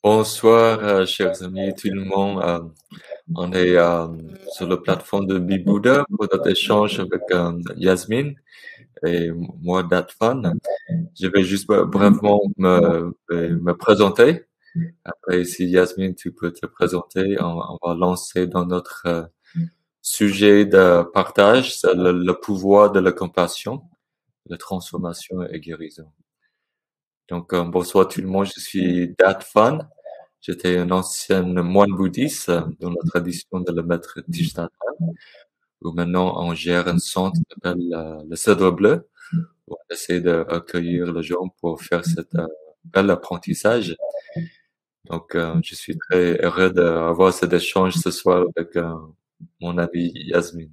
Bonsoir, chers amis, tout le monde. On est sur la plateforme de Bibouda pour notre échange avec Yasmine et moi, Datfan. Je vais juste brièvement me présenter. Après, si Yasmine, tu peux te présenter, on va lancer dans notre sujet de partage, c'est le pouvoir de la compassion, la transformation et guérison. Donc, bonsoir tout le monde, je suis Datfan. J'étais un ancien moine bouddhiste dans la tradition de le maître Thich Nhat Hanh, où maintenant on gère un centre qui s'appelle le Cèdre Bleu, où on essaie d'accueillir les gens pour faire cet bel apprentissage. Donc, je suis très heureux d'avoir cet échange ce soir avec mon ami Yasmine.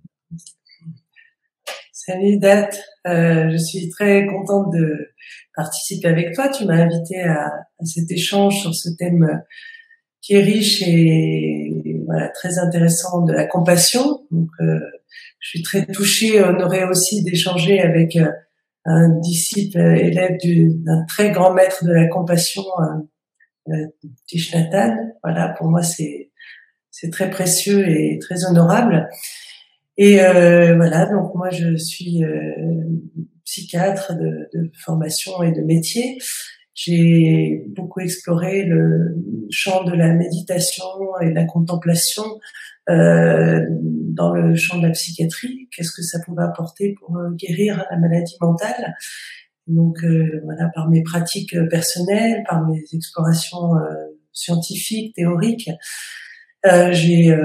Salut Dat, je suis très contente de participer avec toi. Tu m'as invité à cet échange sur ce thème qui est riche et voilà, très intéressant de la compassion. Donc, je suis très touchée, honorée aussi d'échanger avec un disciple élève d'un très grand maître de la compassion, Thich Nhat Hanh. Voilà, pour moi c'est très précieux et très honorable. Et voilà, donc moi je suis psychiatre de formation et de métier. J'ai beaucoup exploré le champ de la méditation et de la contemplation dans le champ de la psychiatrie. Qu'est-ce que ça pouvait apporter pour guérir la maladie mentale? Donc voilà, par mes pratiques personnelles, par mes explorations scientifiques, théoriques, j'ai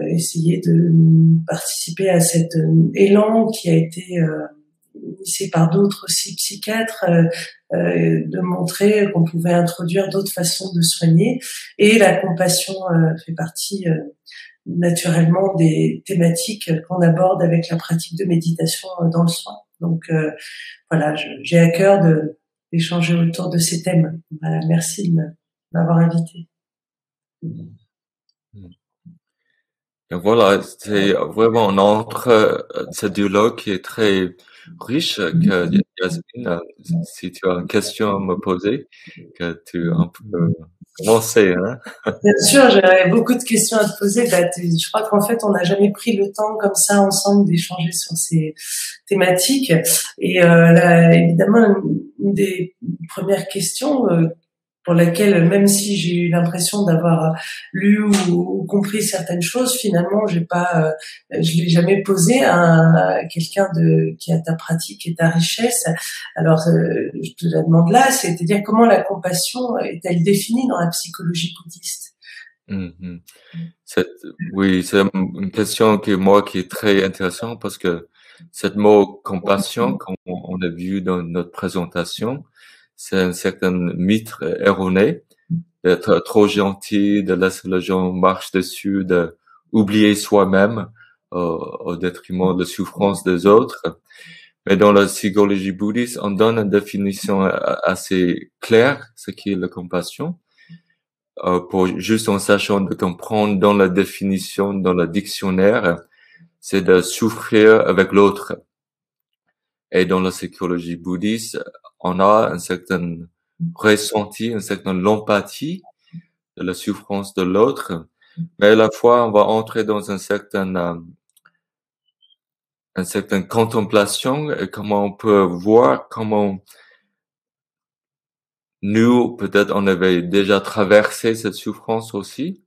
essayé de participer à cet élan qui a été initié par d'autres aussi psychiatres, de montrer qu'on pouvait introduire d'autres façons de soigner. Et la compassion fait partie naturellement des thématiques qu'on aborde avec la pratique de méditation dans le soin. Donc voilà, j'ai à cœur d'échanger autour de ces thèmes. Voilà, merci de m'avoir invité. Et voilà, c'est vraiment on entre ce dialogue qui est très riche, que Yasmine, si tu as une question à me poser, que tu peux commencer, hein. Bien sûr, j'avais beaucoup de questions à te poser. Je crois qu'en fait, on n'a jamais pris le temps comme ça ensemble d'échanger sur ces thématiques. Et là, évidemment, une des premières questions pour laquelle, même si j'ai eu l'impression d'avoir lu ou compris certaines choses, finalement, je l'ai jamais posé à quelqu'un qui a ta pratique et ta richesse. Alors, je te la demande là, c'est-à-dire comment la compassion est-elle définie dans la psychologie bouddhiste? Oui, c'est une question qui est très intéressante parce que cette mot compassion, comme on a vu dans notre présentation, c'est un certain mythe erroné d'être trop gentil, de laisser les gens marcher dessus, de oublier soi-même au détriment de la souffrance des autres. Mais dans la psychologie bouddhiste, on donne une définition assez claire, ce qui est la compassion. Pour juste en sachant de comprendre dans la définition, dans le dictionnaire, c'est de souffrir avec l'autre. Et dans la psychologie bouddhiste, on a un certain ressenti, une certaine empathie de la souffrance de l'autre, mais à la fois on va entrer dans une certaine contemplation et comment on peut voir comment nous, peut-être on avait déjà traversé cette souffrance aussi,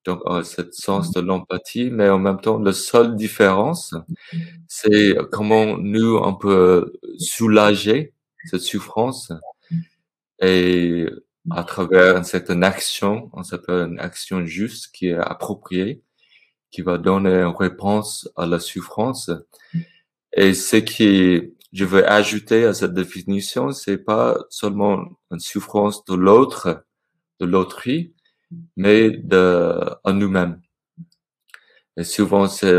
donc cette sens de l'empathie, mais en même temps, la seule différence, c'est comment nous, on peut soulager cette souffrance et à travers une certaine action, on s'appelle une action juste qui est appropriée, qui va donner une réponse à la souffrance. Et ce qui je veux ajouter à cette définition, c'est pas seulement une souffrance de l'autre, de l'autrui, mais à nous-mêmes. Et souvent, c'est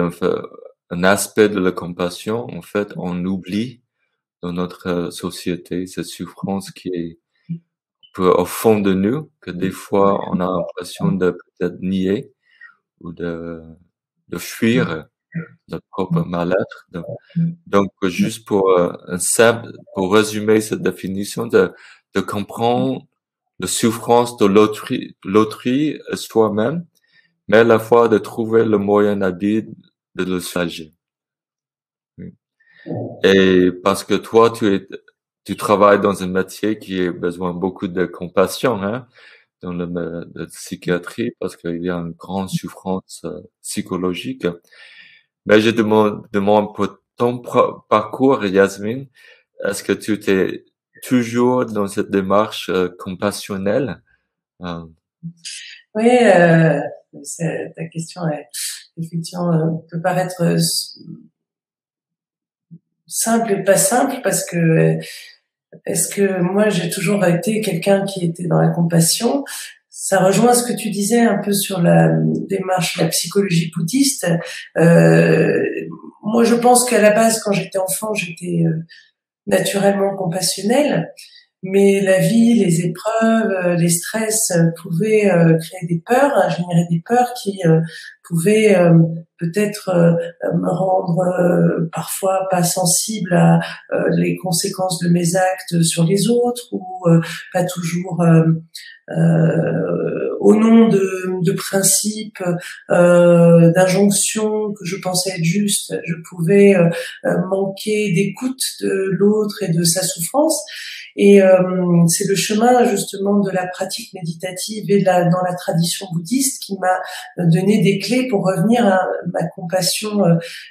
un aspect de la compassion. En fait, on oublie dans notre société cette souffrance qui est un peu au fond de nous, que des fois, on a l'impression de peut-être nier ou de fuir notre propre mal-être. Donc, juste pour résumer cette définition, de comprendre la souffrance de l'autrui soi-même, mais à la fois de trouver le moyen habile de le soulager. Et parce que toi, tu travailles dans un métier qui a besoin beaucoup de compassion, hein, dans la psychiatrie, parce qu'il y a une grande souffrance psychologique. Mais je demande pour ton parcours, Yasmine, est-ce que tu t'es toujours dans cette démarche compassionnelle? Oui, ta question est effectivement peut paraître simple et pas simple parce que est-ce que moi j'ai toujours été quelqu'un qui était dans la compassion? Ça rejoint ce que tu disais un peu sur la démarche de la psychologie bouddhiste. Moi, je pense qu'à la base, quand j'étais enfant, j'étais naturellement compassionnelle. Mais la vie, les épreuves, les stress pouvaient créer des peurs, générer des peurs qui pouvaient peut-être me rendre parfois pas sensible à les conséquences de mes actes sur les autres ou pas toujours au nom de principes, d'injonctions que je pensais être justes, je pouvais manquer d'écoute de l'autre et de sa souffrance. Et c'est le chemin justement de la pratique méditative et dans la tradition bouddhiste qui m'a donné des clés pour revenir à ma compassion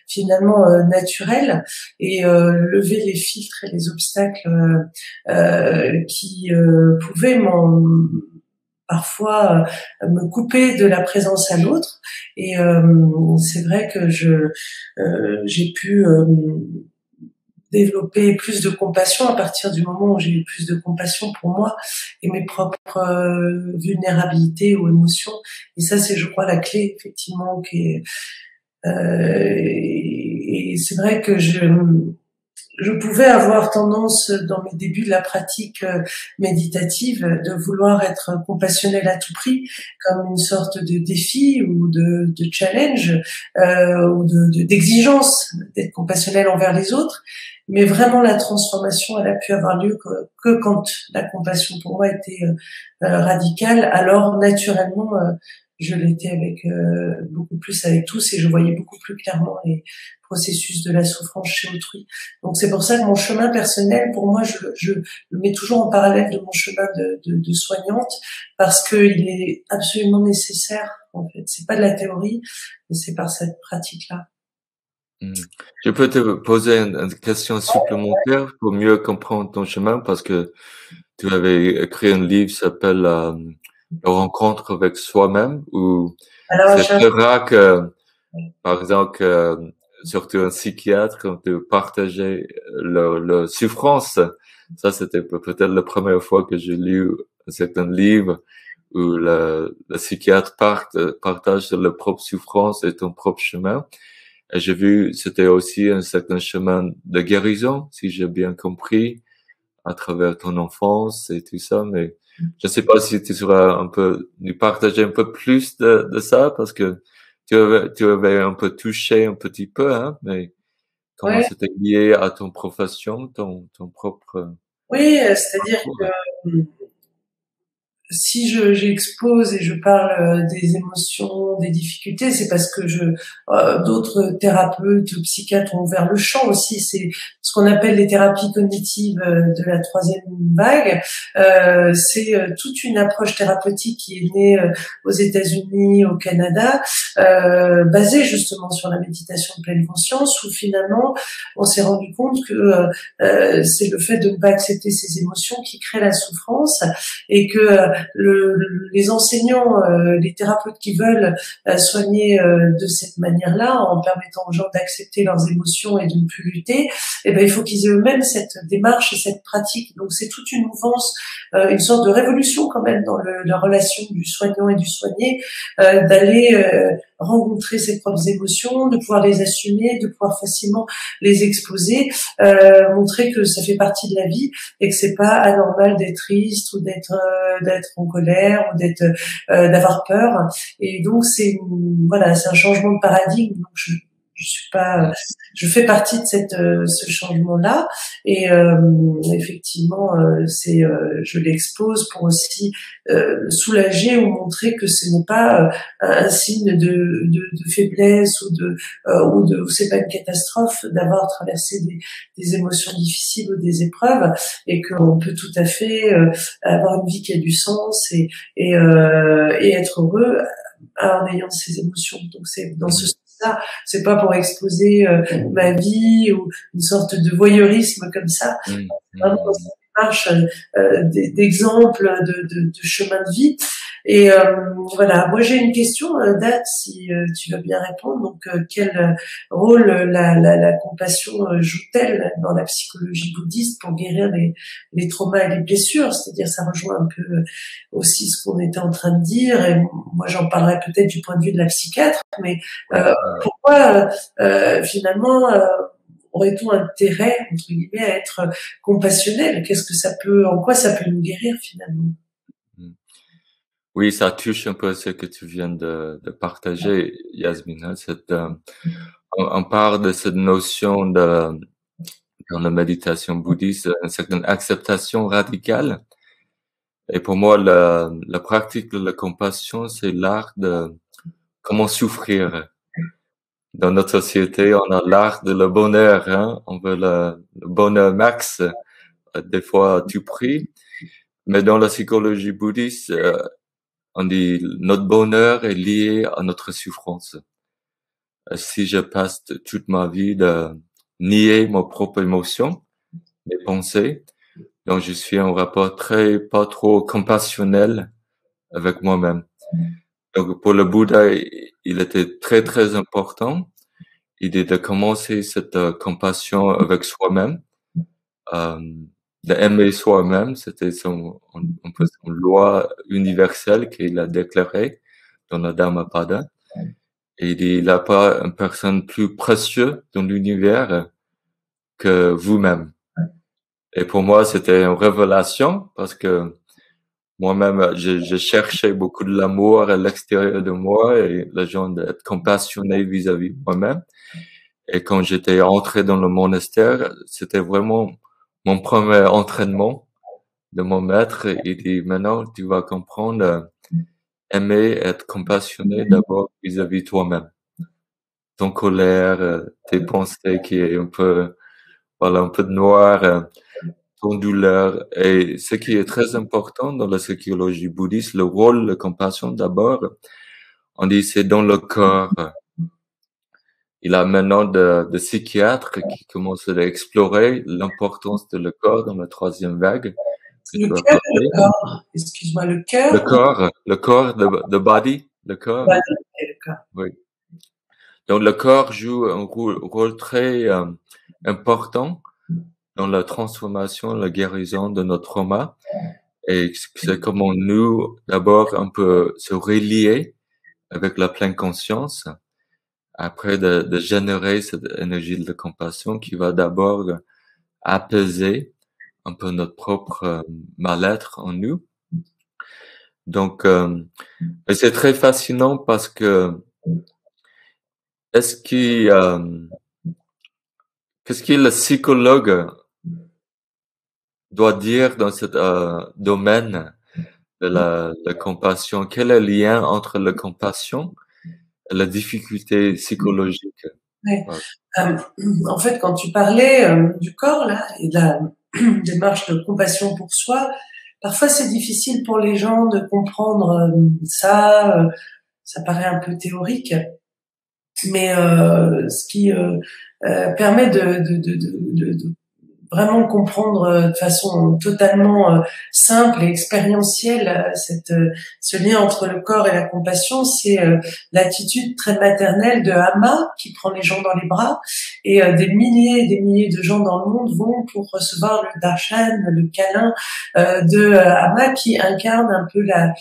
finalement naturelle et lever les filtres et les obstacles qui pouvaient parfois me couper de la présence à l'autre. Et c'est vrai que j'ai pu développer plus de compassion à partir du moment où j'ai eu plus de compassion pour moi et mes propres vulnérabilités ou émotions. Et ça, c'est, je crois, la clé, effectivement, et c'est vrai que je pouvais avoir tendance, dans mes débuts de la pratique méditative, de vouloir être compassionnelle à tout prix, comme une sorte de défi ou de challenge, ou d'exigence d'être compassionnelle envers les autres. Mais vraiment, la transformation, elle a pu avoir lieu que quand la compassion pour moi était radicale. Alors, naturellement, je l'étais avec beaucoup plus avec tous et je voyais beaucoup plus clairement les processus de la souffrance chez autrui. Donc c'est pour ça que mon chemin personnel, pour moi, je le mets toujours en parallèle de mon chemin de soignante parce qu'il est absolument nécessaire. En fait, c'est pas de la théorie, mais c'est par cette pratique-là. Je peux te poser une question supplémentaire pour mieux comprendre ton chemin parce que tu avais écrit un livre qui s'appelle La rencontre avec soi-même où c'est très rare que, par exemple, surtout un psychiatre, quand tu partageais leur souffrance. Ça, c'était peut-être la première fois que j'ai lu un certain livre où le psychiatre partage sur leur propre souffrance et ton propre chemin. Et j'ai vu, c'était aussi un certain chemin de guérison, si j'ai bien compris, à travers ton enfance et tout ça, mais je ne sais pas si tu seras un peu, nous partager un peu plus de ça, parce que tu avais un peu touché un petit peu, hein, mais comment Ouais. c'était lié à ton profession, ton propre Oui, c'est-à-dire parcours. que si j'expose et je parle des émotions, des difficultés, c'est parce que d'autres thérapeutes, psychiatres ont ouvert le champ aussi. C'est ce qu'on appelle les thérapies cognitives de la troisième vague. C'est toute une approche thérapeutique qui est née aux États-Unis, au Canada, basée justement sur la méditation de pleine conscience, où finalement on s'est rendu compte que c'est le fait de ne pas accepter ses émotions qui crée la souffrance et que les enseignants, les thérapeutes qui veulent soigner de cette manière-là, en permettant aux gens d'accepter leurs émotions et de ne plus lutter, eh ben il faut qu'ils aient eux-mêmes cette démarche et cette pratique. Donc c'est toute une mouvance, une sorte de révolution quand même dans la relation du soignant et du soigné, d'aller rencontrer ses propres émotions, de pouvoir les assumer, de pouvoir facilement les exposer, montrer que ça fait partie de la vie et que c'est pas anormal d'être triste ou d'être en colère ou d'avoir peur. Et donc c'est un changement de paradigme. Donc je suis pas, je fais partie de ce changement-là et effectivement, je l'expose pour aussi soulager ou montrer que ce n'est pas un signe de faiblesse ou c'est pas une catastrophe d'avoir traversé des émotions difficiles ou des épreuves et qu'on peut tout à fait avoir une vie qui a du sens et être heureux en ayant ces émotions. Donc c'est dans ce sens-là, c'est pas pour exposer ma vie ou une sorte de voyeurisme comme ça. Vraiment dans cette démarche d'exemple de chemin de vie. Et voilà, moi j'ai une question, Date, si tu veux bien répondre. Donc, quel rôle la compassion joue-t-elle dans la psychologie bouddhiste pour guérir les traumas et les blessures? C'est-à-dire, ça rejoint un peu aussi ce qu'on était en train de dire. Et moi, j'en parlerai peut-être du point de vue de la psychiatre, mais pourquoi finalement aurait-on intérêt, entre guillemets, à être compassionnel? En quoi ça peut nous guérir finalement? Oui, ça touche un peu ce que tu viens de partager, Yasmina. On parle de cette notion dans la méditation bouddhiste, une certaine acceptation radicale. Et pour moi, la pratique de la compassion, c'est l'art de comment souffrir. Dans notre société, on a l'art de le bonheur, hein. On veut le bonheur max, des fois à tout prix. Mais dans la psychologie bouddhiste, on dit notre bonheur est lié à notre souffrance. Si je passe toute ma vie de nier mes propres émotions, mes pensées, donc je suis en rapport pas trop compassionnel avec moi-même. Donc pour le Bouddha, il était très très important, l'idée de commencer cette compassion avec soi-même, d'aimer soi-même, c'était un peu son loi universelle qu'il a déclarée dans la Dhammapada. Et il dit, il n'y a pas une personne plus précieuse dans l'univers que vous-même. Et pour moi, c'était une révélation parce que moi-même, je cherchais beaucoup de l'amour à l'extérieur de moi et la gens d'être compassionné vis-à-vis de moi-même. Et quand j'étais entré dans le monastère, c'était vraiment mon premier entraînement de mon maître. Il dit, maintenant, tu vas comprendre, aimer, être compassionné d'abord vis-à-vis de toi-même. Ton colère, tes pensées qui est un peu de noir, ton douleur. Et ce qui est très important dans la psychologie bouddhiste, le rôle de compassion d'abord, on dit c'est dans le corps. Il y a maintenant de psychiatres qui commencent à explorer l'importance de le corps dans la troisième vague. Le cœur ou le corps? Excuse-moi, le cœur? Le corps, the body, le corps. Ouais, le corps. Oui. Donc le corps joue un rôle très important dans la transformation, la guérison de notre trauma. Et c'est comment nous, d'abord, on peut se relier avec la pleine conscience, après de générer cette énergie de compassion qui va d'abord apaiser un peu notre propre mal-être en nous. Donc, et c'est très fascinant parce que qu'est-ce que le psychologue doit dire dans ce domaine de la compassion? Quel est le lien entre la compassion et la difficulté psychologique? Ouais. En fait, quand tu parlais du corps là et de la démarche de compassion pour soi, parfois c'est difficile pour les gens de comprendre ça. Ça paraît un peu théorique, mais ce qui permet de vraiment comprendre de façon totalement simple et expérientielle ce lien entre le corps et la compassion, c'est l'attitude très maternelle de Amma qui prend les gens dans les bras et des milliers et des milliers de gens dans le monde vont pour recevoir le darshan, le câlin de Amma qui incarne un peu la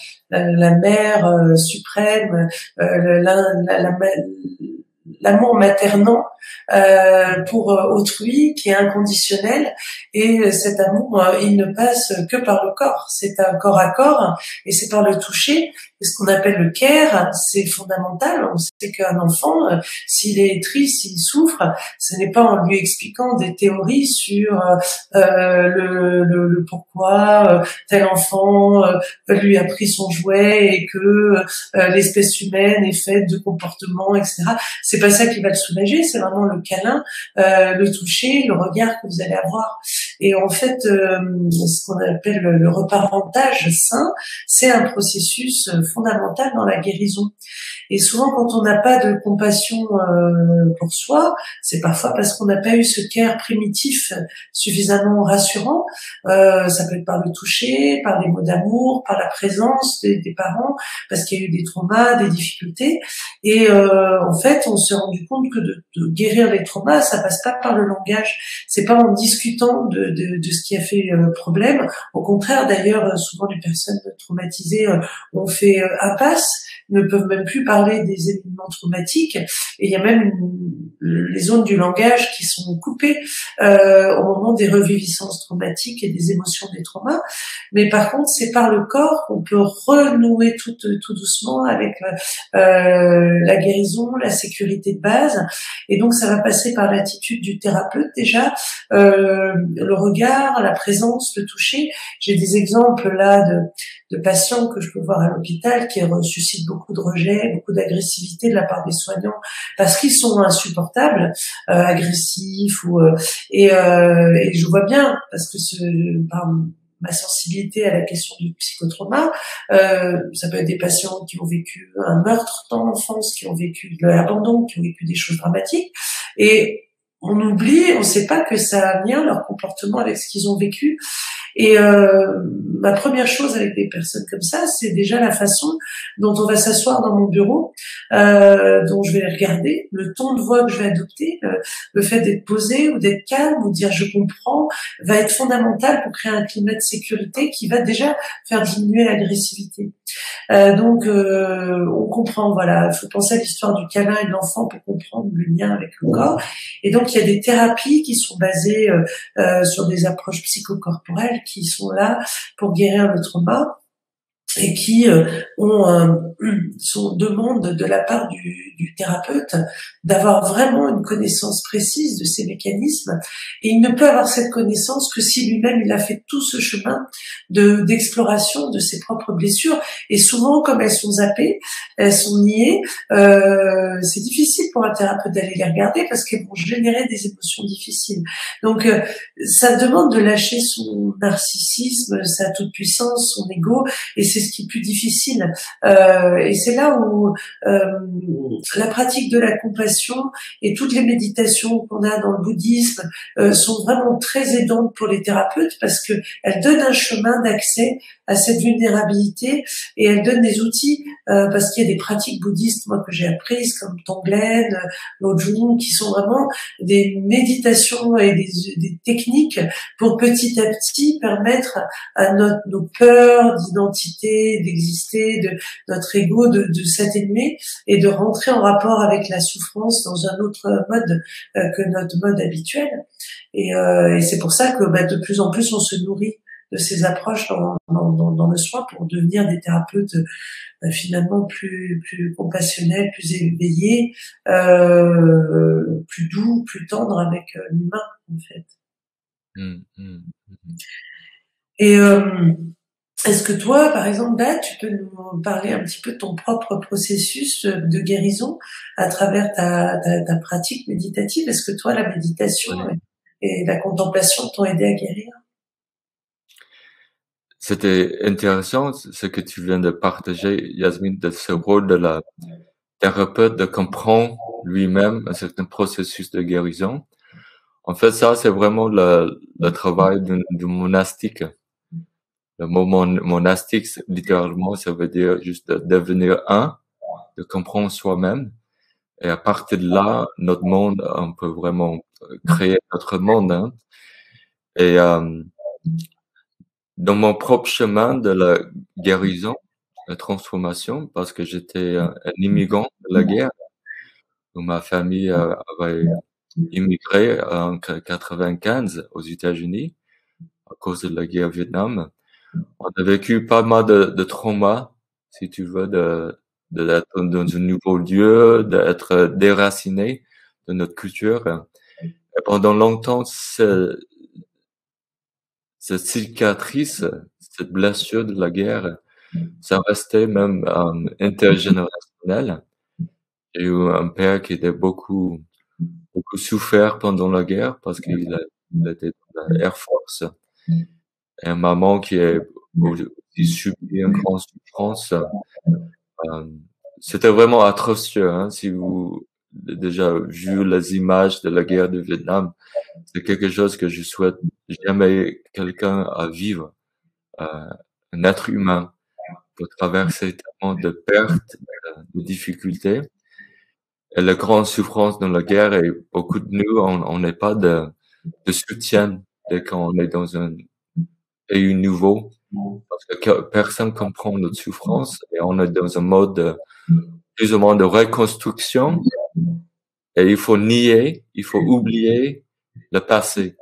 mère suprême, l'amour maternant pour autrui qui est inconditionnel et cet amour il ne passe que par le corps, c'est un corps à corps et c'est par le toucher et ce qu'on appelle le care, c'est fondamental, on sait c'est qu'un enfant, s'il est triste, s'il souffre, ce n'est pas en lui expliquant des théories sur le pourquoi tel enfant lui a pris son jouet et que l'espèce humaine est faite de comportements, etc. C'est pas ça qui va le soulager, c'est vraiment le câlin, le toucher, le regard que vous allez avoir. Et en fait, ce qu'on appelle le reparentage sain, c'est un processus fondamental dans la guérison. Et souvent, quand on n'a pas de compassion pour soi, c'est parfois parce qu'on n'a pas eu ce care primitif suffisamment rassurant. Ça peut être par le toucher, par les mots d'amour, par la présence des parents, parce qu'il y a eu des traumas, des difficultés. Et en fait, on s'est rendu compte que de guérir les traumas, ça passe pas par le langage. C'est pas en discutant de ce qui a fait problème. Au contraire, d'ailleurs, souvent les personnes traumatisées ont fait impasse, ne peuvent même plus parler des événements traumatiques, et il y a même les zones du langage qui sont coupées au moment des reviviscences traumatiques et des émotions des traumas. Mais par contre, c'est par le corps qu'on peut renouer tout doucement avec la guérison, la sécurité de base. Et donc, ça va passer par l'attitude du thérapeute déjà, le regard, la présence, le toucher. J'ai des exemples là de patients que je peux voir à l'hôpital qui suscitent beaucoup de rejet, beaucoup d'agressivité de la part des soignants parce qu'ils sont insupportables, agressifs et je vois bien parce que par ma sensibilité à la question du psychotrauma, ça peut être des patients qui ont vécu un meurtre dans l'enfance, qui ont vécu de l'abandon, qui ont vécu des choses dramatiques et on oublie, on ne sait pas que ça a un lien leur comportement avec ce qu'ils ont vécu. Et ma première chose avec des personnes comme ça, c'est déjà la façon dont on va s'asseoir dans mon bureau, dont je vais les regarder, le ton de voix que je vais adopter, le fait d'être posé ou d'être calme ou dire je comprends, va être fondamental pour créer un climat de sécurité qui va déjà faire diminuer l'agressivité. Donc on comprend, voilà, il faut penser à l'histoire du câlin et de l'enfant pour comprendre le lien avec le corps. Et donc il y a des thérapies qui sont basées sur des approches psychocorporelles qui sont là pour guérir le trauma et qui demandent de la part du thérapeute d'avoir vraiment une connaissance précise de ces mécanismes. Et il ne peut avoir cette connaissance que si lui-même il a fait tout ce chemin d'exploration de ses propres blessures. Et souvent, comme elles sont zappées, elles sont niées, c'est difficile pour un thérapeute d'aller les regarder parce qu'elles vont générer des émotions difficiles. Donc, ça demande de lâcher son narcissisme, sa toute-puissance, son ego, et c'est ce qui est plus difficile. Et c'est là où la pratique de la compassion et toutes les méditations qu'on a dans le bouddhisme sont vraiment très aidantes pour les thérapeutes parce que elles donnent un chemin d'accès à cette vulnérabilité et elles donnent des outils parce qu'il y a des pratiques bouddhistes moi que j'ai apprises comme Tonglen, Lojong qui sont vraiment des méditations et des techniques pour petit à petit permettre à nos peurs d'identité, d'exister, de notre ego de s'atténuer et de rentrer en rapport avec la souffrance dans un autre mode que notre mode habituel. Et c'est pour ça que de plus en plus on se nourrit de ces approches dans le soin pour devenir des thérapeutes finalement plus compassionnels, plus éveillés, plus doux, plus tendres avec l'humain en fait. Et est-ce que toi, par exemple, tu peux nous parler un petit peu de ton propre processus de guérison à travers ta pratique méditative? Est-ce que toi, la méditation et la contemplation t'ont aidé à guérir? C'était intéressant ce que tu viens de partager, Yasmine, de ce rôle de la thérapeute de comprendre lui-même un certain processus de guérison. En fait, ça, c'est vraiment le travail du monastique. Le mot monastique, littéralement, ça veut dire juste de devenir un, de comprendre soi-même. Et à partir de là, notre monde, on peut vraiment créer notre monde. Hein. Et dans mon propre chemin de la guérison, la transformation, parce que j'étais un immigrant de la guerre, où ma famille avait immigré en 95 aux États-Unis à cause de la guerre au Vietnam. On a vécu pas mal de traumas, si tu veux, d'être dans un nouveau lieu, d'être déraciné de notre culture. Et pendant longtemps, cette cicatrice, cette blessure de la guerre, ça restait même intergénérationnel. J'ai eu un père qui était beaucoup souffert pendant la guerre parce il était dans la Air Force, et une maman qui a aussi subi une grande souffrance. Euh, C'était vraiment atrocieux, hein, si vous avez déjà vu les images de la guerre du Vietnam. C'est quelque chose que je souhaite jamais quelqu'un à vivre, euh, un être humain, pour traverser tellement de pertes, de difficultés. Et la grande souffrance dans la guerre, et beaucoup de nous, on n'est pas de soutien dès qu'on est dans un pays nouveau, parce que personne comprend notre souffrance, et on est dans un mode plus ou moins de reconstruction, et il faut nier, il faut oublier le passé.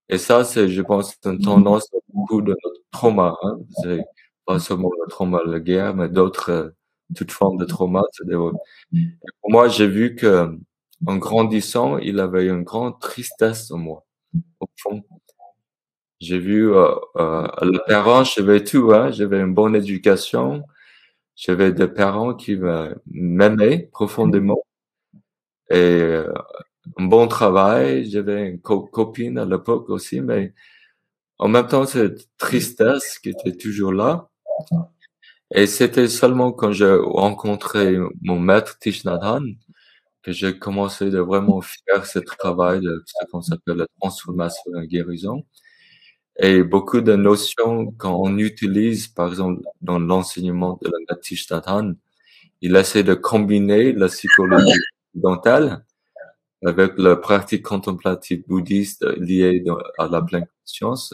Et ça, c'est, je pense, une tendance de beaucoup de notre trauma, hein. C'est pas seulement le trauma de la guerre, mais d'autres, toutes formes de trauma. Pour moi, j'ai vu que, en grandissant, il avait une grande tristesse en moi, au fond. J'ai vu, les parents, j'avais tout, hein. J'avais une bonne éducation. J'avais des parents qui m'aimaient profondément, et un bon travail. J'avais une copine à l'époque aussi, mais en même temps, cette tristesse qui était toujours là. Et c'était seulement quand j'ai rencontré mon maître Thich Nhat Hanh que j'ai commencé de vraiment faire ce travail de ce qu'on appelle la transformation et la guérison. Et beaucoup de notions qu'on utilise, par exemple, dans l'enseignement de la maître Thich Nhat Hanh, il essaie de combiner la psychologie occidentale avec la pratique contemplative bouddhiste liée à la pleine conscience.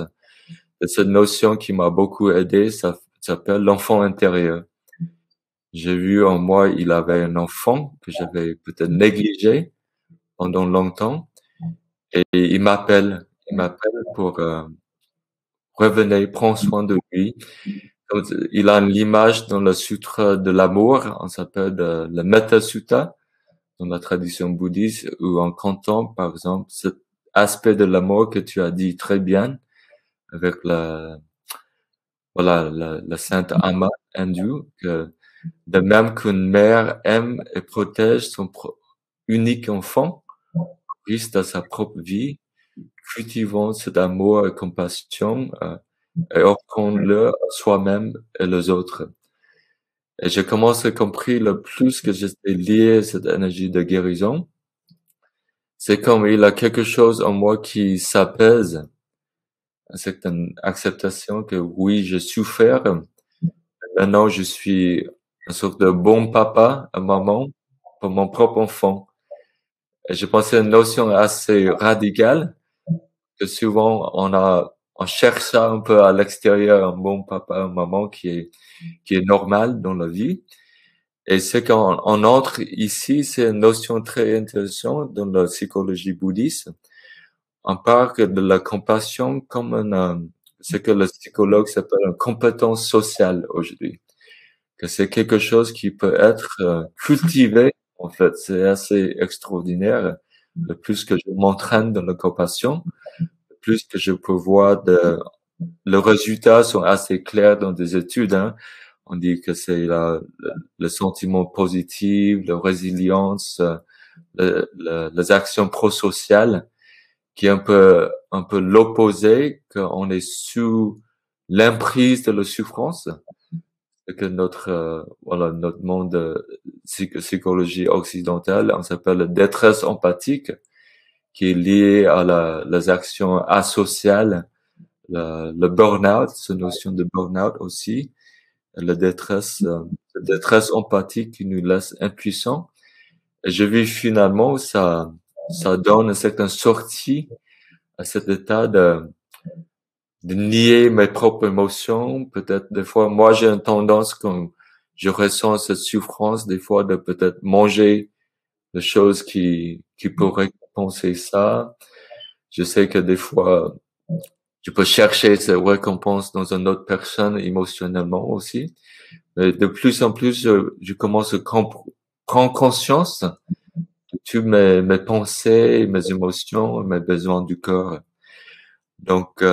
Et cette notion qui m'a beaucoup aidé, ça s'appelle l'enfant intérieur. J'ai vu en moi, il avait un enfant que j'avais peut-être négligé pendant longtemps, et il m'appelle pour revenir, prendre soin de lui. Donc, il a l'image dans le sutra de l'amour, on s'appelle le Metta Sutta dans la tradition bouddhiste, où on contemple par exemple cet aspect de l'amour que tu as dit très bien avec la sainte Amma hindoue, que de même qu'une mère aime et protège son unique enfant, Christ à sa propre vie, cultivons cet amour et compassion, et offrons-le à soi-même et les autres. Et j'ai commencé à comprendre le plus que j'étais lié à cette énergie de guérison. C'est comme il y a quelque chose en moi qui s'apaise, une certaine acceptation que oui, j'ai souffert. Maintenant, je suis une sorte de bon papa, un maman pour mon propre enfant. Et je pense que c'est une notion assez radicale, que souvent on cherche ça un peu à l'extérieur, un bon papa, un maman qui est normal dans la vie. Et ce qu'on entre ici, c'est une notion très intéressante dans la psychologie bouddhiste. On parle de la compassion comme ce que le psychologue s'appelle une compétence sociale aujourd'hui. Que c'est quelque chose qui peut être cultivé, en fait. C'est assez extraordinaire. Le plus que je m'entraîne dans la compassion, le plus que je peux voir les résultats sont assez clairs dans des études, hein. On dit que c'est le sentiment positif, la résilience, les actions prosociales, qui est un peu l'opposé, qu'on est sous l'emprise de la souffrance, et que notre monde psychologie occidentale, on s'appelle la détresse empathique, qui est liée à les actions asociales, le burn-out, cette notion de burn-out aussi, la détresse empathique qui nous laisse impuissants. Et je vis finalement, ça donne une certaine sortie à cet état de nier mes propres émotions. Peut-être des fois, moi, j'ai une tendance quand je ressens cette souffrance, des fois, de peut-être manger des choses qui pourraient compenser ça. Je sais que des fois, je peux chercher cette récompense dans une autre personne émotionnellement aussi. Mais de plus en plus, je commence à prendre conscience de toutes mes pensées, mes émotions, mes besoins du corps. Donc,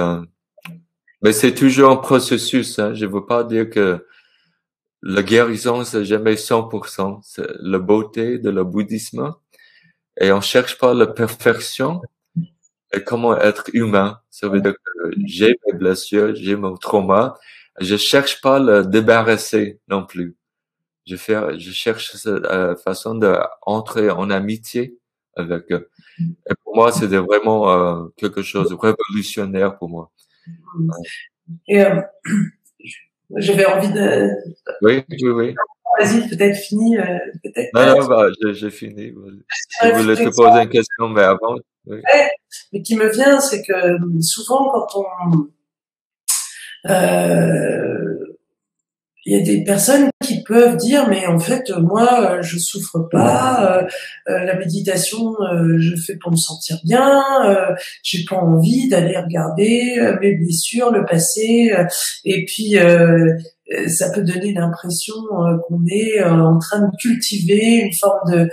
mais c'est toujours un processus. Hein. Je veux pas dire que la guérison, c'est jamais 100%. C'est la beauté de le bouddhisme. Et on cherche pas la perfection et comment être humain. Ça veut dire que j'ai mes blessures, j'ai mon trauma. Je cherche pas le débarrasser non plus. Je cherche cette façon d'entrer en amitié avec eux. Et pour moi, c'était vraiment quelque chose de révolutionnaire pour moi. Et j'avais envie de... Oui, oui, oui. Vas-y, peut-être fini, peut-être. Non, non, bah, j'ai fini. Je voulais te poser une question, mais avant, oui. Ouais, mais qui me vient, c'est que souvent quand il y a des personnes qui peuvent dire mais en fait moi je souffre pas, la méditation je fais pour me sentir bien, j'ai pas envie d'aller regarder mes blessures, le passé, et puis ça peut donner l'impression qu'on est en train de cultiver une forme de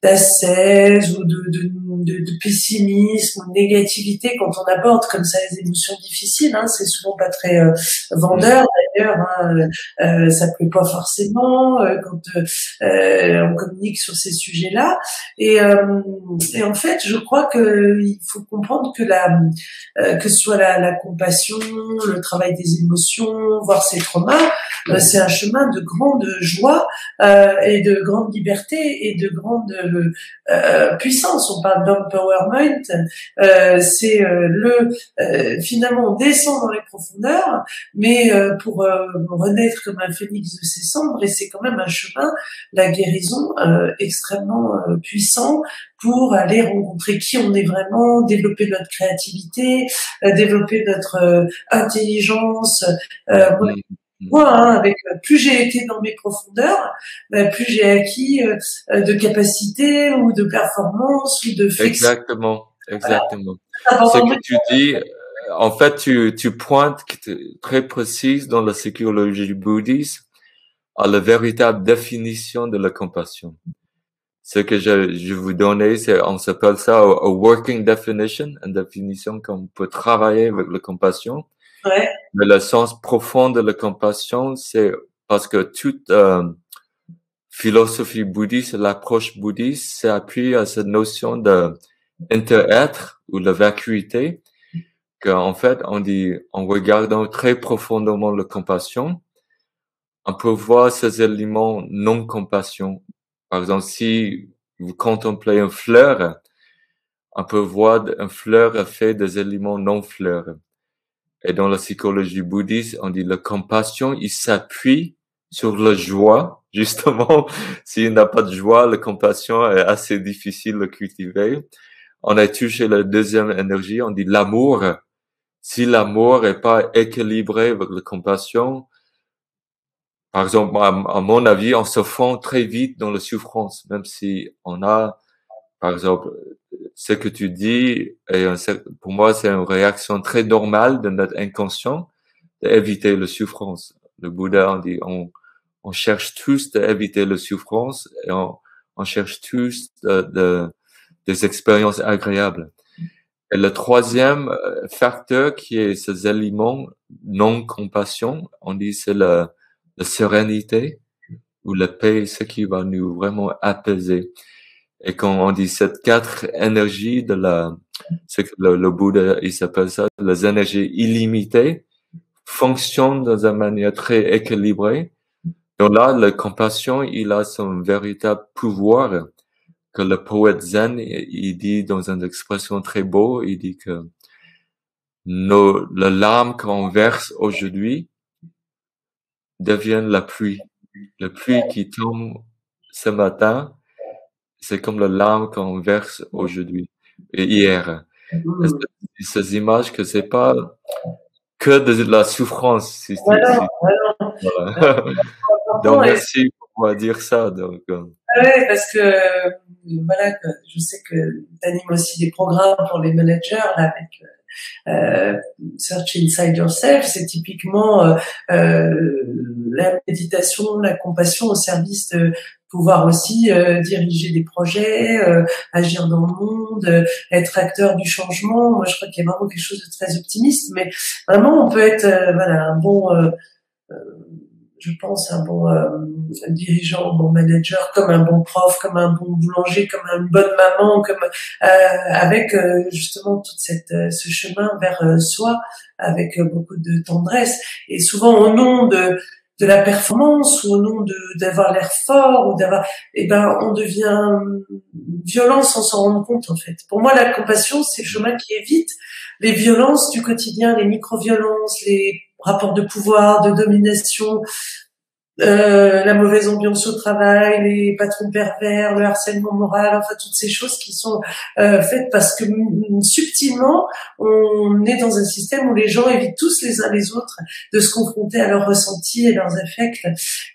d'ascèse ou de pessimisme ou de négativité quand on aborde comme ça les émotions difficiles. Hein, c'est souvent pas très vendeur d'ailleurs. Hein, ça plaît pas forcément quand on communique sur ces sujets-là. Et en fait, je crois que il faut comprendre que que ce soit la compassion, le travail des émotions, voir ses traumas, c'est un chemin de grande joie et de grande liberté et de grande puissance. On parle d'empowerment, c'est finalement on descend dans les profondeurs, mais pour renaître comme un phénix de ses cendres, et c'est quand même un chemin, la guérison, extrêmement puissant pour aller rencontrer qui on est vraiment, développer notre créativité, développer notre intelligence. Moi, hein, avec plus j'ai été dans mes profondeurs, plus j'ai acquis de capacités ou de performance ou de flexibilité. Exactement, exactement. Voilà. Ce que tu dis, en fait, tu pointes très précise dans la psychologie bouddhiste à la véritable définition de la compassion. Ce que je vous donnais, on s'appelle ça a working definition, une définition qu'on peut travailler avec la compassion. Ouais. Mais le sens profond de la compassion, c'est parce que toute philosophie bouddhiste, l'approche bouddhiste s'appuie à cette notion de inter-être ou la vacuité, qu'en fait, on dit, en regardant très profondément la compassion, on peut voir ces éléments non-compassion. Par exemple, si vous contemplez une fleur, on peut voir une fleur fait des éléments non-fleurs. Et dans la psychologie bouddhiste, on dit la compassion, il s'appuie sur la joie. Justement, s'il n'a pas de joie, la compassion est assez difficile à cultiver. On a touché la deuxième énergie, on dit l'amour. Si l'amour est pas équilibré avec la compassion, par exemple, à mon avis, on se fond très vite dans la souffrance, même si on a, par exemple, ce que tu dis, et pour moi, c'est une réaction très normale de notre inconscient d'éviter la souffrance. Le Bouddha, on dit, on cherche tous d'éviter la souffrance et on cherche tous des expériences agréables. Et le troisième facteur qui est ces éléments non-compassion, on dit c'est la sérénité ou la paix, ce qui va nous vraiment apaiser. Et quand on dit cette quatre énergies c'est que le Bouddha, il s'appelle ça, les énergies illimitées, fonctionnent dans une manière très équilibrée. Donc là, la compassion, il a son véritable pouvoir que le poète zen, il dit dans une expression très beau, il dit que la larme qu'on verse aujourd'hui devient la pluie. La pluie qui tombe ce matin, c'est comme la larme qu'on verse aujourd'hui et hier. Et ces images que c'est pas que de la souffrance. Voilà. Voilà. Donc merci pour dire ça. Donc. Ouais, parce que voilà, je sais que tu animes aussi des programmes pour les managers là, avec Euh, Search Inside Yourself, c'est typiquement la méditation, la compassion au service de pouvoir aussi diriger des projets, agir dans le monde, être acteur du changement. Moi, je crois qu'il y a vraiment quelque chose de très optimiste, mais vraiment, on peut être voilà un bon je pense, un bon dirigeant, un bon manager, comme un bon prof, comme un bon boulanger, comme une bonne maman, comme avec justement toute ce chemin vers soi, avec beaucoup de tendresse. Et souvent au nom de la performance ou au nom d'avoir l'air fort ou d'avoir, eh ben, on devient violent sans s'en rendre compte en fait. Pour moi, la compassion, c'est le chemin qui évite les violences du quotidien, les micro-violences, les rapports de pouvoir, de domination, la mauvaise ambiance au travail, les patrons pervers, le harcèlement moral, enfin toutes ces choses qui sont faites parce que subtilement on est dans un système où les gens évitent tous les uns les autres de se confronter à leurs ressentis et leurs affects,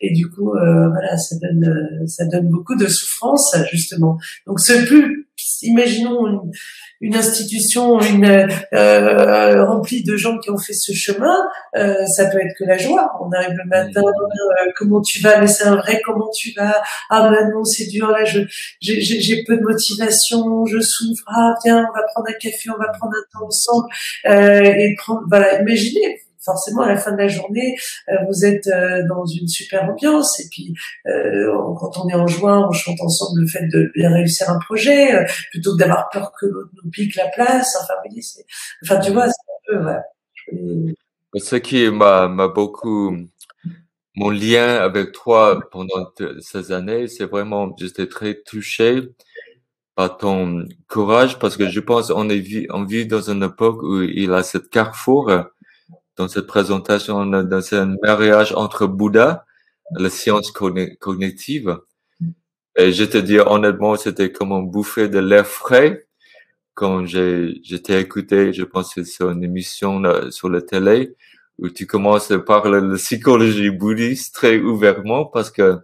et du coup voilà, ça donne beaucoup de souffrance justement. Donc c'est plus, imaginons une institution remplie de gens qui ont fait ce chemin, ça peut être que la joie. On arrive le matin, comment tu vas, mais c'est un vrai comment tu vas. Ah ben non, c'est dur là, j'ai peu de motivation, je souffre. Ah viens, on va prendre un café, on va prendre un temps ensemble et prendre. Voilà, imaginez. Forcément, à la fin de la journée, vous êtes dans une super ambiance. Et puis, quand on est en joie, on chante ensemble le fait de bien réussir un projet, plutôt que d'avoir peur que l'autre nous pique la place. Enfin, vous voyez, enfin, tu vois, c'est un peu, voilà. Ce qui m'a beaucoup, mon lien avec toi pendant ces années, c'est vraiment, j'étais très touché par ton courage parce que je pense on vit dans une époque où il a cette carrefour dans cette présentation, dans un mariage entre Bouddha, la science cognitive. Et je te dis honnêtement, c'était comme un bouffée de l'air frais quand j'étais écouté, je pense que c'est sur une émission sur la télé où tu commences à parler de psychologie bouddhiste très ouvertement parce que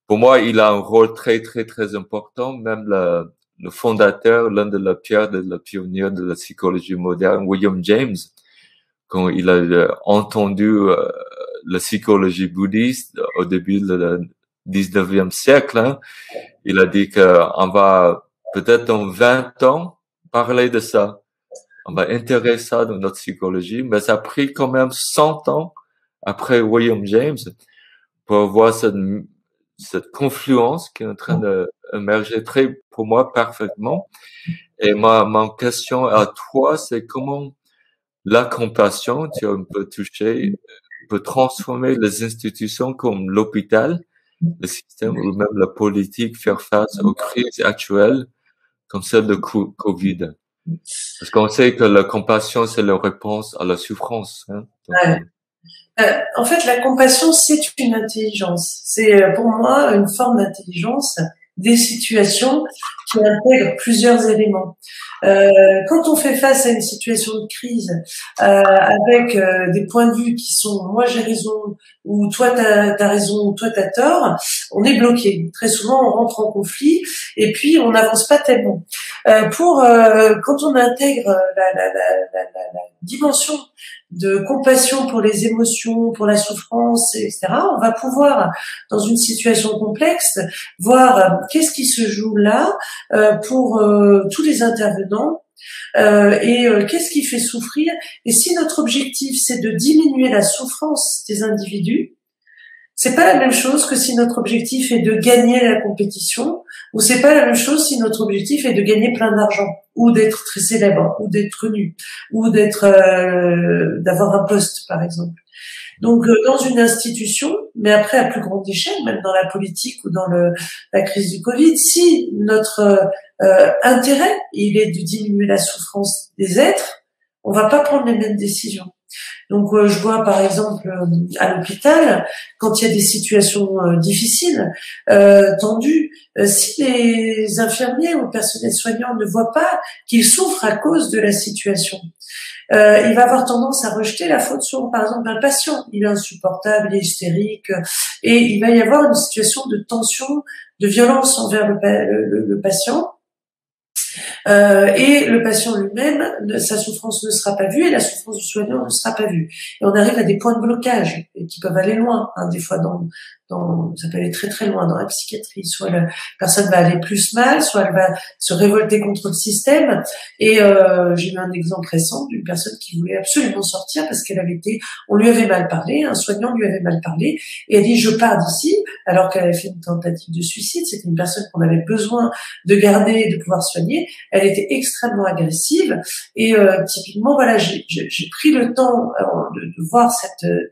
pour moi, il a un rôle très, très, très important. Même le fondateur, l'un de la pierre de la pionnière de la psychologie moderne, William James, quand il a entendu la psychologie bouddhiste au début du 19e siècle, hein, il a dit qu'on va peut-être dans 20 ans parler de ça. On va intégrer ça dans notre psychologie, mais ça a pris quand même 100 ans après William James pour voir cette confluence qui est en train d'émerger très, pour moi, parfaitement. Et ma question à toi, c'est comment la compassion, tu as un peu touché, peut transformer les institutions comme l'hôpital, le système ou même la politique faire face aux crises actuelles comme celle de Covid. Parce qu'on sait que la compassion, c'est la réponse à la souffrance. Hein. Donc, Ouais. En fait, la compassion, c'est une intelligence. C'est pour moi une forme d'intelligence des situations qui intègrent plusieurs éléments. Quand on fait face à une situation de crise avec des points de vue qui sont moi j'ai raison ou toi t'as raison ou toi t'as tort, on est bloqué. Très souvent, on rentre en conflit et puis on n'avance pas tellement. Quand on intègre la dimension de compassion pour les émotions, pour la souffrance, etc., on va pouvoir, dans une situation complexe, voir qu'est-ce qui se joue là pour tous les intervenants et qu'est-ce qui fait souffrir. Et si notre objectif, c'est de diminuer la souffrance des individus, c'est pas la même chose que si notre objectif est de gagner la compétition, ou c'est pas la même chose si notre objectif est de gagner plein d'argent, ou d'être très célèbre, ou d'être connu, ou d'avoir un poste, par exemple. Donc, dans une institution, mais après à plus grande échelle, même dans la politique ou dans la crise du Covid, si notre intérêt, il est de diminuer la souffrance des êtres, on va pas prendre les mêmes décisions. Donc, je vois par exemple à l'hôpital, quand il y a des situations difficiles, tendues, si les infirmiers ou le personnel soignant ne voient pas qu'ils souffrent à cause de la situation, il va avoir tendance à rejeter la faute sur, par exemple, un patient. Il est insupportable, il est hystérique, et il va y avoir une situation de tension, de violence envers le patient. Et le patient lui-même, sa souffrance ne sera pas vue et la souffrance du soignant ne sera pas vue. Et on arrive à des points de blocage et qui peuvent aller loin, hein, des fois ça peut aller très très loin dans la psychiatrie. Soit la personne va aller plus mal, soit elle va se révolter contre le système. Et j'ai eu un exemple récent d'une personne qui voulait absolument sortir parce on lui avait mal parlé, un soignant lui avait mal parlé, et elle dit je pars d'ici, alors qu'elle avait fait une tentative de suicide. C'était une personne qu'on avait besoin de garder et de pouvoir soigner. Elle était extrêmement agressive et typiquement voilà, j'ai pris le temps de voir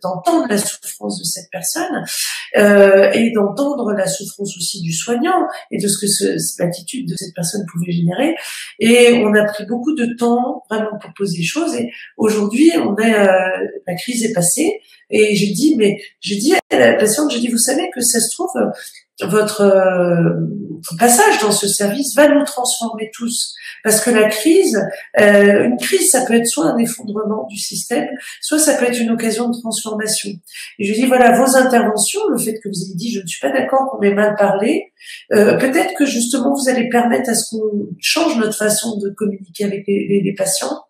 d'entendre la souffrance de cette personne et d'entendre la souffrance aussi du soignant et de ce que l'attitude de cette personne pouvait générer. Et on a pris beaucoup de temps vraiment pour poser les choses. Et aujourd'hui, la crise est passée. Et j'ai dit à la patiente, vous savez que ça se trouve, votre passage dans ce service va nous transformer tous. Parce que la crise, une crise, ça peut être soit un effondrement du système, soit ça peut être une occasion de transformation. Et je dis, voilà, vos interventions, le fait que vous ayez dit, je ne suis pas d'accord qu'on m'ait mal parlé, peut-être que justement, vous allez permettre à ce qu'on change notre façon de communiquer avec les patients.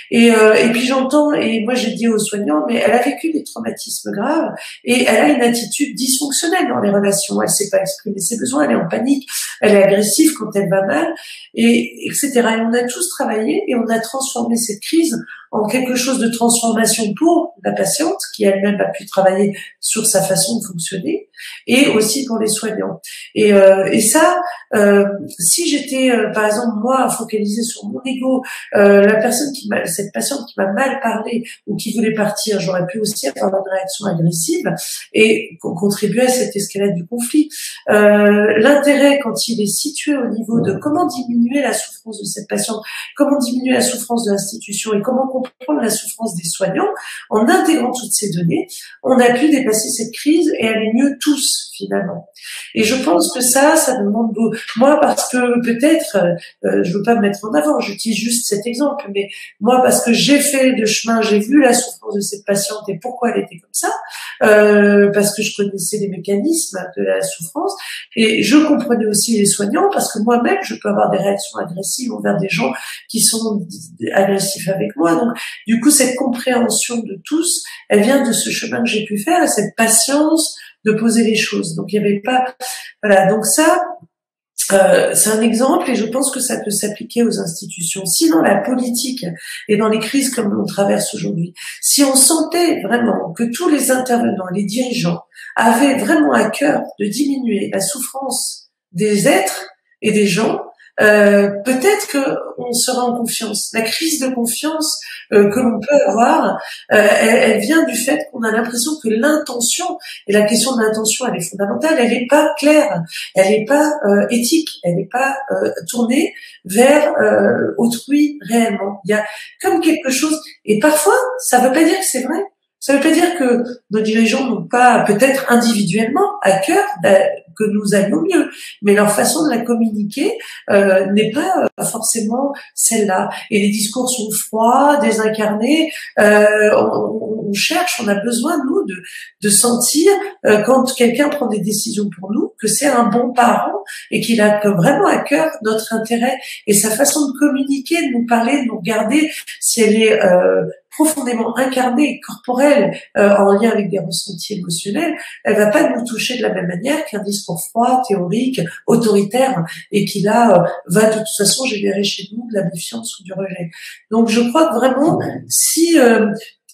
Et puis j'entends, et moi j'ai dit aux soignants, mais elle a vécu des traumatismes graves et elle a une attitude dysfonctionnelle dans les relations. Elle sait pas exprimer ses besoins, elle est en panique, elle est agressive quand elle va mal, et etc. Et on a tous travaillé et on a transformé cette crise en quelque chose de transformation pour la patiente qui elle-même a pu travailler sur sa façon de fonctionner et aussi pour les soignants. Et ça, si j'étais par exemple moi focalisée sur mon ego, cette patiente qui m'a mal parlé ou qui voulait partir, j'aurais pu aussi avoir une réaction agressive et contribuer à cette escalade du conflit. L'intérêt, quand il est situé au niveau de comment diminuer la souffrance de cette patiente, comment diminuer la souffrance de l'institution et comment comprendre la souffrance des soignants, en intégrant toutes ces données, on a pu dépasser cette crise et aller mieux tous, finalement. Et je pense que ça demande moi, parce que peut-être, je veux pas me mettre en avant, j'utilise juste cet exemple, mais moi, parce que j'ai fait le chemin, j'ai vu la souffrance de cette patiente et pourquoi elle était comme ça, parce que je connaissais les mécanismes de la souffrance, et je comprenais aussi les soignants, parce que moi-même, je peux avoir des réactions agressives envers des gens qui sont agressifs avec moi. Donc, du coup, cette compréhension de tous, elle vient de ce chemin que j'ai pu faire et cette patience de poser les choses. Donc, il n'y avait pas, voilà. Donc ça, c'est un exemple et je pense que ça peut s'appliquer aux institutions. Si dans la politique et dans les crises comme on traverse aujourd'hui, si on sentait vraiment que tous les intervenants, les dirigeants avaient vraiment à cœur de diminuer la souffrance des êtres et des gens, peut-être qu'on sera en confiance. La crise de confiance que l'on peut avoir, elle vient du fait qu'on a l'impression que l'intention, et la question de l'intention, elle est fondamentale, elle n'est pas claire, elle n'est pas éthique, elle n'est pas tournée vers autrui réellement. Il y a comme quelque chose, et parfois, ça ne veut pas dire que c'est vrai. Ça ne veut pas dire que nos dirigeants n'ont pas, peut-être individuellement, à cœur que nous allions mieux, mais leur façon de la communiquer n'est pas forcément celle-là. Et les discours sont froids, désincarnés. On cherche, on a besoin nous de sentir quand quelqu'un prend des décisions pour nous que c'est un bon parent et qu'il a vraiment à cœur notre intérêt. Et sa façon de communiquer, de nous parler, de nous regarder, si elle est profondément incarnée, corporelle, en lien avec des ressentis émotionnels, elle va pas nous toucher de la même manière qu'un discours froid, théorique, autoritaire, et qui là va de toute façon générer chez nous de la méfiance ou du rejet. Donc je crois que vraiment, si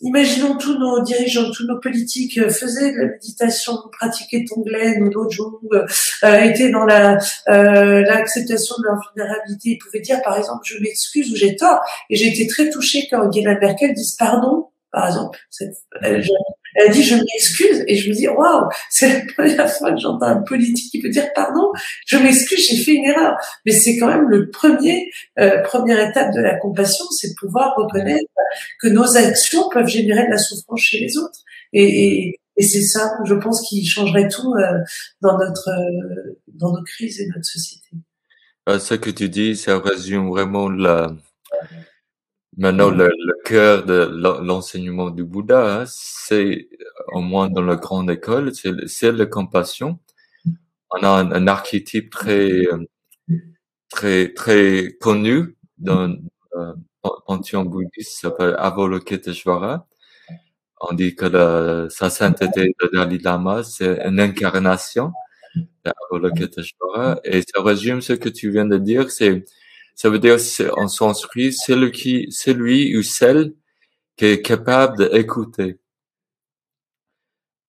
imaginons tous nos dirigeants, tous nos politiques faisaient de la méditation, pratiquaient Tonglen ou l'autre jour, étaient dans l'acceptation de leur vulnérabilité. Ils pouvaient dire, par exemple, je m'excuse ou j'ai tort. Et j'ai été très touchée quand Angela Merkel dise pardon, par exemple. Elle dit je m'excuse et je me dis waouh, c'est la première fois que j'entends un politique qui peut dire pardon, je m'excuse, j'ai fait une erreur. Mais c'est quand même première étape de la compassion, c'est de pouvoir reconnaître que nos actions peuvent générer de la souffrance chez les autres. Et c'est ça, je pense, qui changerait tout dans nos crises et notre société. Ce que tu dis, ça résume vraiment maintenant le cœur de l'enseignement du Bouddha, hein, c'est au moins dans la grande école, c'est la compassion. On a un archétype très connu dans panthéon bouddhiste s'appelle Avalokiteshvara. On dit que sa sainteté de Dalai Lama, c'est une incarnation d'Avalokiteshvara. Et ça résume ce que tu viens de dire. Ça veut dire, en sanskrit, celui ou celle qui est capable d'écouter.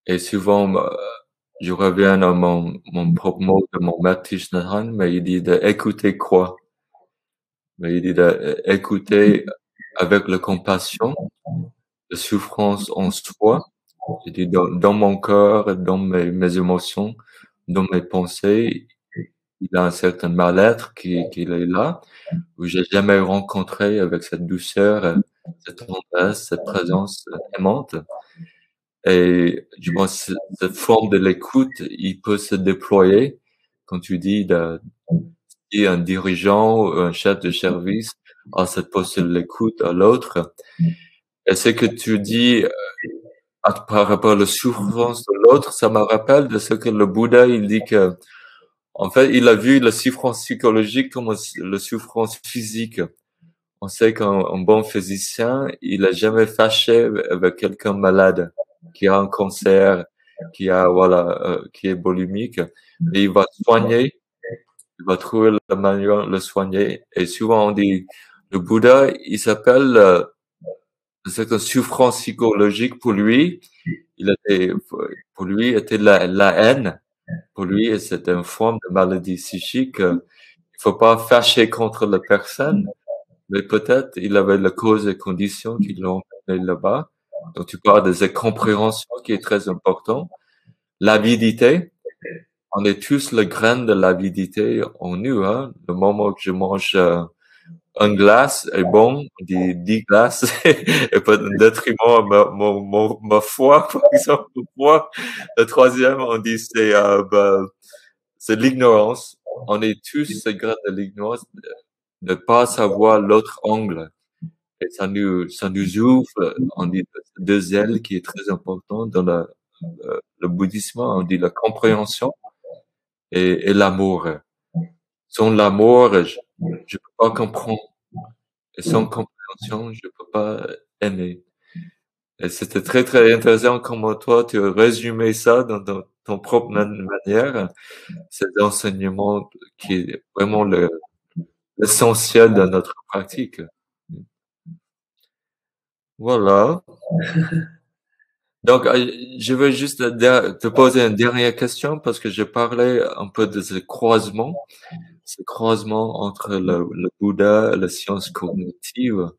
Et souvent, je reviens à mon propre mot de mon maître Thich Nhat Hanh, mais il dit d'écouter quoi? Mais il dit d'écouter avec la compassion, la souffrance en soi. Il dit dans mon cœur, dans mes émotions, dans mes pensées, il a un certain mal-être qui est là, où j'ai jamais rencontré avec cette douceur, cette tendresse, cette présence aimante. Et je pense que cette forme de l'écoute, il peut se déployer, quand tu dis si un dirigeant ou un chef de service a cette posture de l'écoute à l'autre. Et ce que tu dis par rapport à la souffrance de l'autre, ça me rappelle de ce que le Bouddha, il dit que, en fait, il a vu la souffrance psychologique comme la souffrance physique. On sait qu'un bon physicien, il a jamais fâché avec quelqu'un malade, qui a un cancer, qui est boulimique, et il va soigner, il va trouver la manière de le soigner. Et souvent on dit, le Bouddha, il s'appelle, c'est une souffrance psychologique pour lui. Pour lui, était la haine. Pour lui, c'était une forme de maladie psychique. Il faut pas fâcher contre la personne, mais peut-être il avait la cause et conditions qui l'ont amené là-bas. Donc tu parles des incompréhensions qui est très important. L'avidité. On est tous le grain de l'avidité en nous, hein. Le moment que je mange un glace est bon, on dit 10 glaces, et pas de détriment à ma foi, par exemple, moi. Le troisième, on dit c'est l'ignorance. On est tous ce grain de l'ignorance, ne pas savoir l'autre angle. Et ça nous ouvre, on dit, deux ailes qui est très important dans le bouddhisme, on dit la compréhension et l'amour. Sans l'amour, je peux pas comprendre. Et sans compréhension, je peux pas aimer. Et c'était très, très intéressant comment toi, tu as résumé ça dans ton propre manière. Cet enseignement qui est vraiment l'essentiel de notre pratique. Voilà. Donc, je veux juste te poser une dernière question parce que je parlais un peu de ce croisement entre le Bouddha et la science cognitive.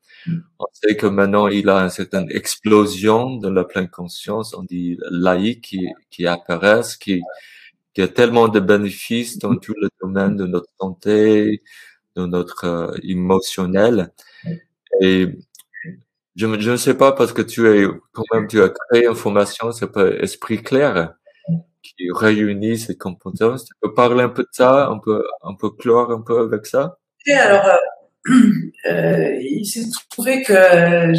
On sait que maintenant, il a une certaine explosion de la pleine conscience, on dit laïque, qui apparaissent, qui a tellement de bénéfices dans tout le domaine de notre santé, de notre émotionnel. Et je ne sais pas parce que tu as créé une formation, c'est pas Esprit Clair, qui réunit ces compétences. Tu peux parler un peu de ça, un peu clore un peu avec ça? Et alors, il s'est trouvé que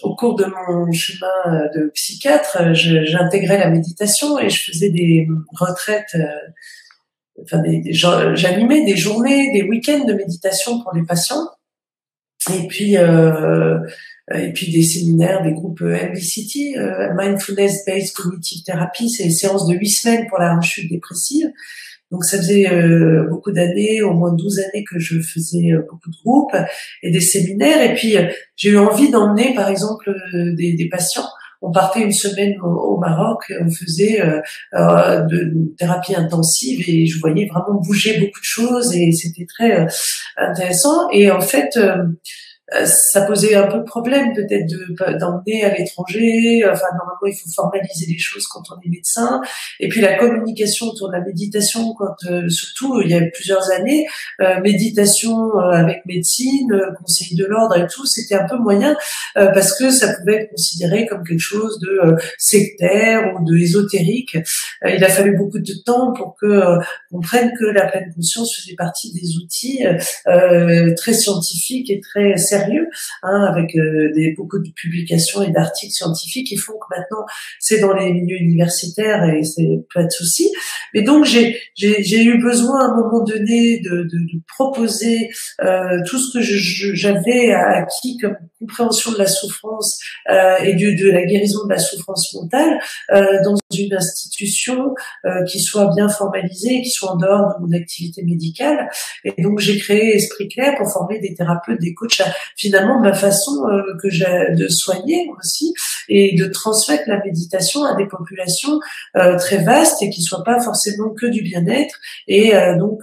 au cours de mon chemin de psychiatre, j'intégrais la méditation et je faisais des retraites, j'animais des journées, des week-ends de méditation pour les patients. Et puis des séminaires, des groupes MBCT, Mindfulness Based Cognitive Therapy, c'est des séances de 8 semaines pour la rechute dépressive. Donc ça faisait beaucoup d'années, au moins 12 années que je faisais beaucoup de groupes et des séminaires. Et puis j'ai eu envie d'emmener par exemple des patients. On partait une semaine au Maroc, on faisait de thérapie intensive et je voyais vraiment bouger beaucoup de choses et c'était très intéressant. Et en fait, ça posait un peu de problème peut-être d'emmener à l'étranger. Enfin, normalement, il faut formaliser les choses quand on est médecin. Et puis la communication autour de la méditation, quand surtout il y a plusieurs années, méditation avec médecine, conseil de l'ordre et tout, c'était un peu moyen parce que ça pouvait être considéré comme quelque chose de sectaire ou de ésotérique. Il a fallu beaucoup de temps pour que on comprenne que la pleine conscience faisait partie des outils très scientifiques et très sérieux sérieux, hein, avec beaucoup de publications et d'articles scientifiques qui font que maintenant c'est dans les milieux universitaires et c'est pas de souci. Mais donc j'ai eu besoin à un moment donné de proposer tout ce que j'avais acquis comme compréhension de la souffrance et de la guérison de la souffrance mentale dans une institution qui soit bien formalisée, qui soit en dehors de mon activité médicale. Et donc j'ai créé Esprit Clair pour former des thérapeutes, des coachs à finalement ma façon que j'ai de soigner aussi et de transmettre la méditation à des populations très vastes et qui soient pas forcément que du bien-être. Et donc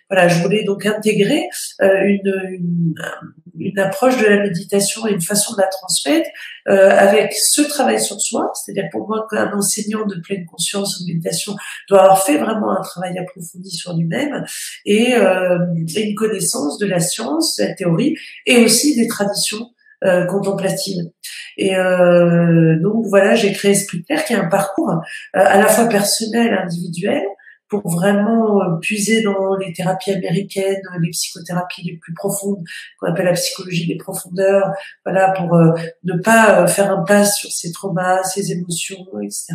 voilà, je voulais donc intégrer une approche de la méditation et une façon de la transmettre avec ce travail sur soi, c'est-à-dire pour moi qu'un enseignant de pleine conscience en méditation doit avoir fait vraiment un travail approfondi sur lui-même et une connaissance de la science, de la théorie et aussi des traditions contemplatives. Et donc voilà, j'ai créé Esprit Clair qui est un parcours à la fois personnel, individuel, pour vraiment puiser dans les thérapies américaines, les psychothérapies les plus profondes, qu'on appelle la psychologie des profondeurs, voilà, pour ne pas faire un pas sur ses traumas, ses émotions, etc.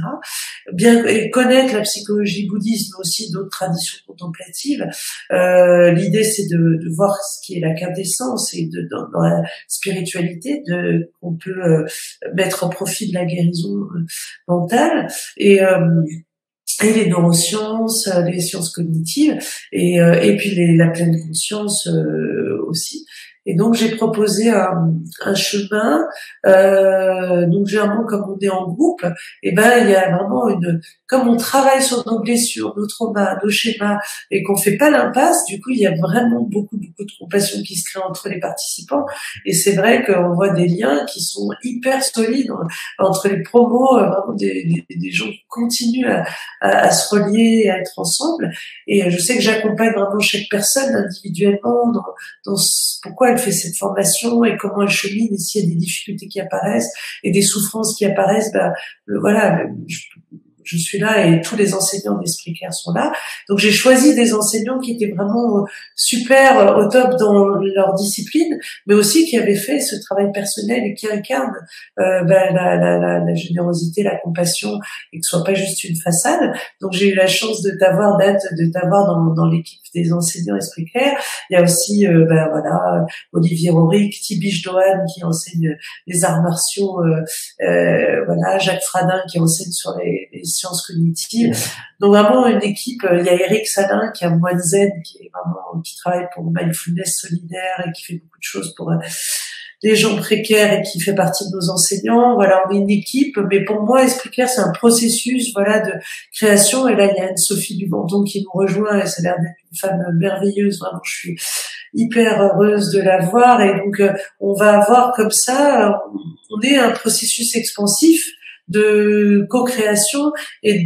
Bien et connaître la psychologie bouddhiste, mais aussi d'autres traditions contemplatives. L'idée, c'est de voir ce qui est la quintessence et dans la spiritualité qu'on peut mettre au profit de la guérison mentale et les neurosciences, les sciences cognitives et puis la pleine conscience aussi. Et donc j'ai proposé un chemin. Donc généralement comme on est en groupe, et ben il y a vraiment comme on travaille sur nos blessures, nos traumas, nos schémas et qu'on fait pas l'impasse, du coup il y a vraiment beaucoup de compassion qui se crée entre les participants. Et c'est vrai qu'on voit des liens qui sont hyper solides entre les promos, vraiment des gens qui continuent à se relier, à être ensemble. Et je sais que j'accompagne vraiment chaque personne individuellement dans pourquoi elle fait cette formation et comment elle chemine et s'il y a des difficultés qui apparaissent et des souffrances qui apparaissent, voilà, je suis là et tous les enseignants d'Esprit Clair sont là. Donc j'ai choisi des enseignants qui étaient vraiment super au top dans leur discipline, mais aussi qui avaient fait ce travail personnel et qui incarnent la générosité, la compassion et que ce soit pas juste une façade. Donc j'ai eu la chance de t'avoir dans l'équipe des enseignants Esprit Clair. Il y a aussi voilà Olivier Auric, Tibiche Dohan qui enseigne les arts martiaux, voilà Jacques Fradin qui enseigne sur les sciences cognitives. Donc vraiment une équipe. Il y a Eric Salin qui est un moine zen qui travaille pour Mindfulness solidaire et qui fait beaucoup de choses pour les gens précaires et qui fait partie de nos enseignants. Voilà, on est une équipe, mais pour moi, Esprit Clair, c'est un processus, voilà, de création. Et là, il y a Anne-Sophie Duventon qui nous rejoint et ça a l'air d'être une femme merveilleuse. Vraiment, je suis hyper heureuse de la voir. Et donc, on va avoir comme ça, on est un processus expansif de co-création et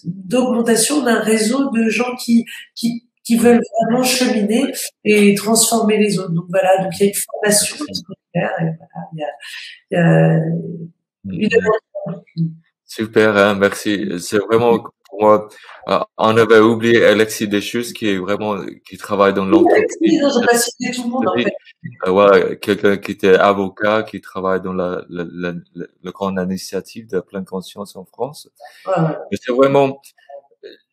d'augmentation d'un réseau de gens qui veulent vraiment cheminer et transformer les autres. Donc voilà, donc il y a une formation et voilà, il y a une Super, hein, merci. C'est vraiment pour moi. On avait oublié Alexis Deschus qui travaille dans l'entreprise. Oui, non, j'ai pas cité tout le monde en fait. Ouais, quelqu'un qui était avocat, qui travaille dans la grande initiative de pleine conscience en France. Ouais. Mais c'est vraiment,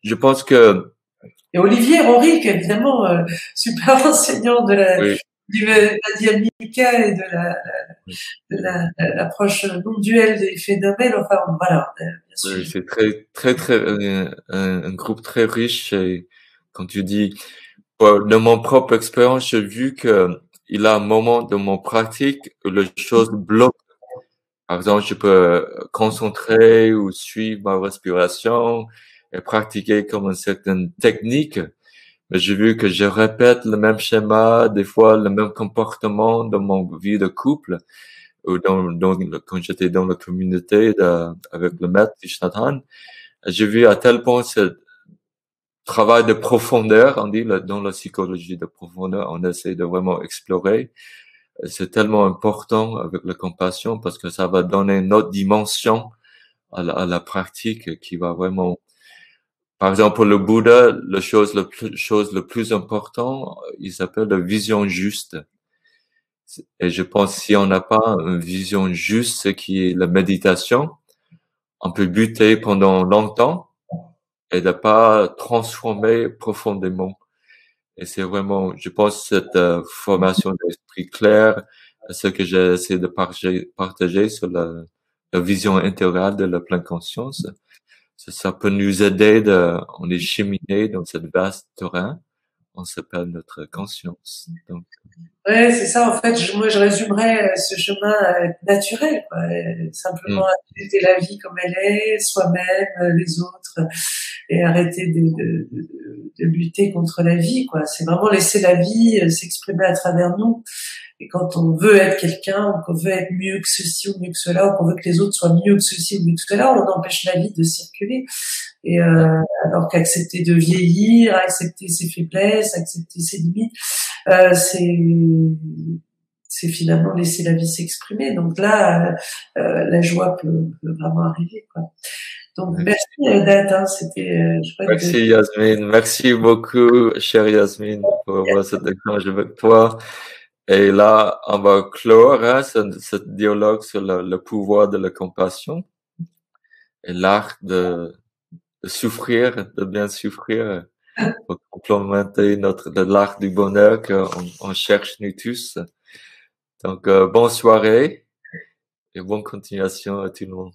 je pense que. Et Olivier Henrique, évidemment, super enseignant de la dynamica et de l'approche non duelle des phénomènes. Enfin, voilà. Bien sûr. Oui, c'est très un groupe très riche et quand tu dis, de mon propre expérience, j'ai vu que il a un moment de mon pratique où les choses bloquent. Par exemple, je peux concentrer ou suivre ma respiration et pratiquer comme une certaine technique. Mais j'ai vu que je répète le même schéma, des fois le même comportement dans mon vie de couple ou quand j'étais dans la communauté avec le maître Thich Nhat Hanh. J'ai vu à tel point ce travail de profondeur, on dit dans la psychologie de profondeur, on essaie de vraiment explorer. C'est tellement important avec la compassion parce que ça va donner une autre dimension à la pratique qui va vraiment. Par exemple, pour le Bouddha, la chose le plus important, il s'appelle la vision juste. Et je pense si on n'a pas une vision juste, ce qui est la méditation, on peut buter pendant longtemps et ne pas transformer profondément. Et c'est vraiment, je pense, cette formation d'esprit clair, ce que j'essaie de partager sur la vision intégrale de la pleine conscience. Ça peut nous aider on est cheminé dans cette vaste terrain. On s'appelle notre conscience. Donc, Ouais, c'est ça. En fait, moi, je résumerais ce chemin naturel, quoi. Simplement accepter la vie comme elle est, soi-même, les autres, et arrêter de lutter contre la vie, quoi. C'est vraiment laisser la vie s'exprimer à travers nous. Et quand on veut être quelqu'un, ou qu'on veut être mieux que ceci ou mieux que cela, ou qu'on veut que les autres soient mieux que ceci ou mieux que cela, on empêche la vie de circuler. Et alors qu'accepter de vieillir, accepter ses faiblesses, accepter ses limites, c'est finalement laisser la vie s'exprimer. Donc là, la joie peut vraiment arriver, quoi. Donc merci Date, hein, c'était chouette. Merci Yasmine, merci beaucoup, chère Yasmine, pour avoir cet échange avec toi. Et là, on va clore ce dialogue sur le pouvoir de la compassion et l'art de souffrir, de bien souffrir, pour complémenter l'art du bonheur qu'on cherche nous tous. Donc, bonne soirée et bonne continuation à tout le monde.